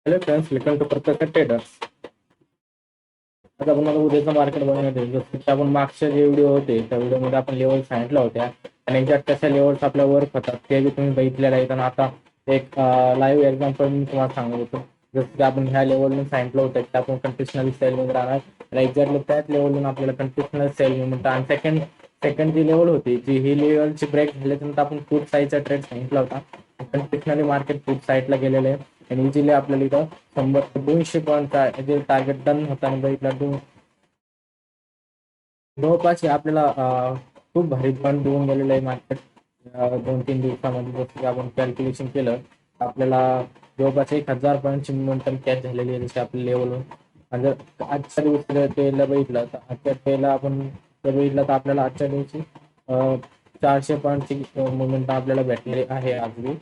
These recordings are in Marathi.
हॅलो फ्रेंड्स, वेलकम टू प्रत्यक्ष ट्रेडर्स. आता आपण उद्याचं मार्केट बघण्यात येईल. जसं की आपण मागचे जे व्हिडिओ होते त्या व्हिडिओमध्ये आपण लेवल सांगितल्या होत्या आणि एक्झॅक्ट कशा लेवल्स आपल्या वर्क होतात ते बी तुम्ही बघितलेलं आहे. आणि आता एक लाईव्ह एक्झाम्पल मी तुम्हाला सांगत होतो. जसं की आपण ह्या लेवलवरून सांगितलं होतं की आपण कंटिशनली सेलमध्ये राहणार आणि एक्झॅक्टली त्याच लेवलवरून आपल्याला कंटिशनल सेल म्हणतात. आणि सेकंड जी लेवल होती जी ही लेवलची ब्रेक झाल्यानंतर आपण फूड साईजचा ट्रेड सांगितला होता. कंटिशनली मार्केट फूड साईडला गेलेलं आहे आणि इझिली आपल्याला इथं 100 ते 200 पॉईंटचा जे टार्गेट डन होताना बघितलं. जवळपास हे आपल्याला खूप भारी पॉईंट देऊन गेलेलं आहे मार्केट 2-3 दिवसामध्ये. जसं की आपण कॅल्क्युलेशन केलं तर आपल्याला जवळपास 1000 पॉईंटची मोमेंटम कॅच झालेली आहे जसे आपल्या लेवलवरून. आणि जर आजच्या दिवशी ट्रेडला बघितलं तर आजच्या ट्रेडला आपण जर बघितलं तर आपल्याला आजच्या दिवशी 400 पॉईंटची मोमेंटम आपल्याला भेटलेली आहे आज बी.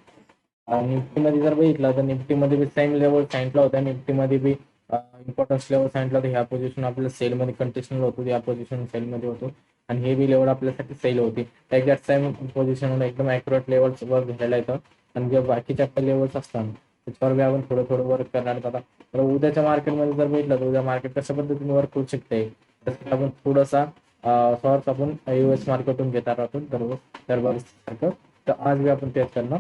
निफ्टीमध्ये जर बघितलं तर निफ्टीमध्ये बी सेम लेवल सांगितला होता. निफ्टीमध्ये बी इम्पॉर्टन्स लेवल सांगितलं होतं. ह्या पोझिशन आपल्याला सेलमध्ये कंटिशनल होतो, या पोझिशन सेलमध्ये होतो आणि हे बी लेवल आपल्यासाठी सेल होती. एक्झॅक्ट सेम पोझिशनवर एकदम ॲक्युरेट लेवल्स वर्क झालेला येतं. आणि जे बाकीच्या लेवल्स असतात त्याच्यावर बी आपण थोडं थोडं वर्क करणार आता. तर उद्याच्या मार्केटमध्ये जर बघितलं तर उद्या मार्केट कशा पद्धतीने वर्क करू शकते. तसं आपण थोडासा सॉर्स आपण US मार्केटून घेणार आहोत दररोज सारखं. तर आज बी आपण तेच करणार.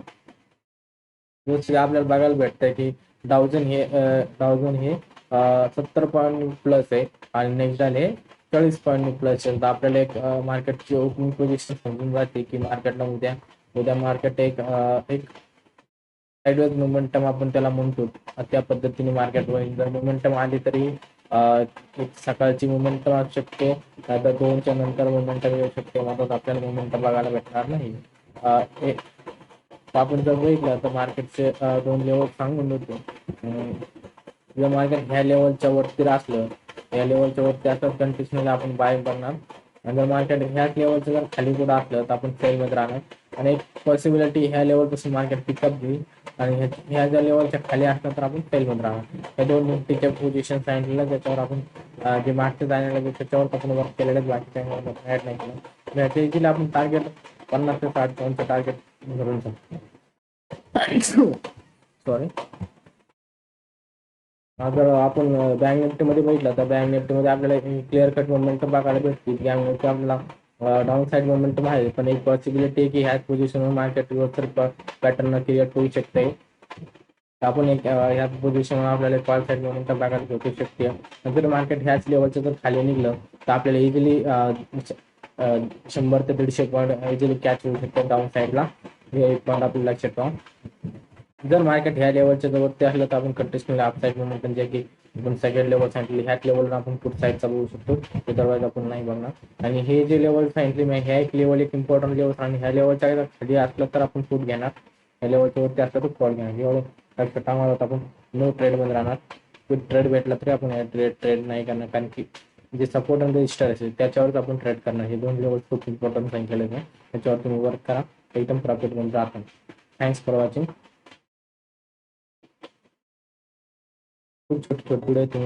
जसं आपल्याला बघायला भेटतंय की डावझन हे 70 पॉईंट प्लस आहे आणि नेक्स्ट हे 40 पॉईंट प्लस आहे. तर आपल्याला एक मार्केटची ओपनिंग पोझिशन समजून जाते की मार्केटला उद्या मार्केट एक साईडवेज मोमेंटम आपण त्याला म्हणतो. त्या पद्धतीने मार्केट होईल. जर मोमेंटम आली तरी एक सकाळची मोमेंटम असू शकते, नाहीतर 2च्या नंतर मोमेंटम येऊ शकते. मात्र आपल्याला मोमेंटम बघायला भेटणार नाही. आपण जर बघितलं तर मार्केटचे 2 लेवल सांगून देतो. जर मार्केट ह्या लेवलच्या वरती असलं, या लेवलच्या वरती असं कंटिन्युअली आपण बाय करणार. आणि जर मार्केट ह्याच लेवलचं जर खाली पुढे असलं तर आपण सेलमध्ये राहणार. आणि एक पॉसिबिलिटी ह्या लेवलपासून मार्केट पिकअप घेईल आणि ह्या ज्या लेवलच्या खाली असलं तर आपण सेलमध्ये राहणार. या 2 निफ्टीच्या पोझिशन सांगितलेलं ज्याच्यावर आपण जे मागचे जाण्याला त्याच्यावर आपण वर्क केलेलं बाकीच्या ॲड नाही केलं. ह्याच्या इझिली आपण टार्गेट 50 ते 60 पॉईंटचं टार्गेट धरून शकतो. सॉरी. जर आपण बँक निफ्टीमध्ये बघितलं तर बँक निफ्टीमध्ये आपल्याला क्लिअर कट मोमेंटम बघायला भेटतील. बँक निफ्टी आपल्याला डाऊन साईड मोमेंटम आहे, पण एक पॉसिबिलिटी आहे की ह्याच पोझिशनवर मार्केट रिव्हर्सल पॅटर्न क्रिएट होऊ शकते. आपण एक ह्या पोझिशनवर आपल्याला कॉल साईड मोमेंटम बघायला भेटू शकते. जर मार्केट ह्याच लेवलचं जर खाली निघलं तर आपल्याला इझिली 100 ते 150 पॉईंट इझिली कॅच होऊ शकते डाऊन साईडला. हे एक पॉईंट आपल्याला लक्षात ठेवा. जर मार्केट ह्या लेवलच्या जवळती असलं तर आपण कंटिन्युअली अपसाईड मोमेंटम जे की आपण सेकंड लेवल सांगितले ह्याच लेवलला आपण पुढ साईडचा बघू शकतो. अदरवाईज आपण नाही बघणार. आणि हे जे लेवल सांगितले मी ह्या एक लेवल एक इम्पॉर्टंट लेवल आणि ह्या लेवलच्या खाली असलं तर आपण पुढ घेणार. ह्या लेवलच्या वरती असलं तर कॉल घेणार. एवढं लक्षात टाळणार आपण नो ट्रेडमध्ये राहणार. ट्रेड भेटला तरी आपण ट्रेड नाही करणार, कारण की जे सपोर्ट आणि रजिस्टर असेल त्याच्यावरच आपण ट्रेड करणार. हे 2 लेवल खूप इम्पॉर्टंट सांगितलेले आहे. त्याच्यावर तुम्ही वर्क करा, एकदम प्रॉफिटमध्ये राहता. Thanks for watching. खूप छोटे छोटे